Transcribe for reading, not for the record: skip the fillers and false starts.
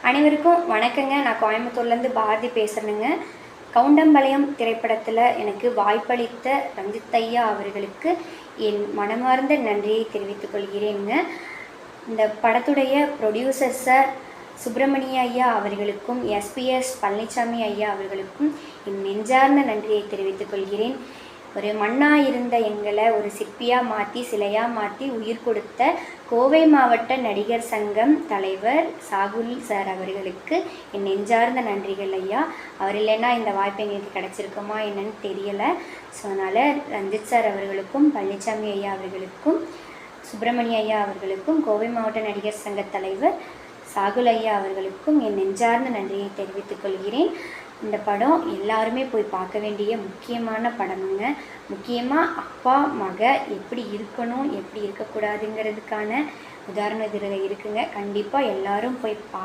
அனைவருக்கும் வணக்கங்க. நான் கோயம்புத்தூர்லேருந்து பாரதி பேசுகிறேங்க. கவுண்டம்பாளையம் திரைப்படத்தில் எனக்கு வாய்ப்பளித்த ரஞ்சித் ஐயா அவர்களுக்கு என் மனமார்ந்த நன்றியை தெரிவித்துக் கொள்கிறேங்க. இந்த படத்துடைய ப்ரொடியூசர்ஸை சுப்பிரமணிய ஐயா அவர்களுக்கும் எஸ்பிஎஸ் பழனிசாமி ஐயா அவர்களுக்கும் என் நெஞ்சார்ந்த நன்றியை தெரிவித்துக் கொள்கிறேன். ஒரு மண்ணாக இருந்த எங்களை ஒரு சிற்பியாக மாற்றி சிலையாக மாற்றி உயிர் கொடுத்த கோவை மாவட்ட நடிகர் சங்கம் தலைவர் சாகுல் சார் அவர்களுக்கு என் நெஞ்சார்ந்த நன்றிகள் ஐயா. அவர் இல்லைன்னா இந்த வாய்ப்பு எங்களுக்கு கிடச்சிருக்குமா என்னன்னு தெரியலை. ஸோ அதனால் ரஞ்சித் சார் அவர்களுக்கும் பழனிசாமி ஐயா அவர்களுக்கும் சுப்பிரமணிய ஐயா அவர்களுக்கும் கோவை மாவட்ட நடிகர் சங்க தலைவர் சாகுல் ஐயா அவர்களுக்கும் என் நெஞ்சார்ந்த நன்றியை தெரிவித்துக் கொள்கிறேன். இந்த படம் எல்லாருமே போய் பார்க்க வேண்டிய முக்கியமான படமுங்க. முக்கியமாக அப்பா மக எப்படி இருக்கணும் எப்படி இருக்கக்கூடாதுங்கிறதுக்கான உதாரணம் இதில் இருக்குங்க. கண்டிப்பாக எல்லாரும் போய்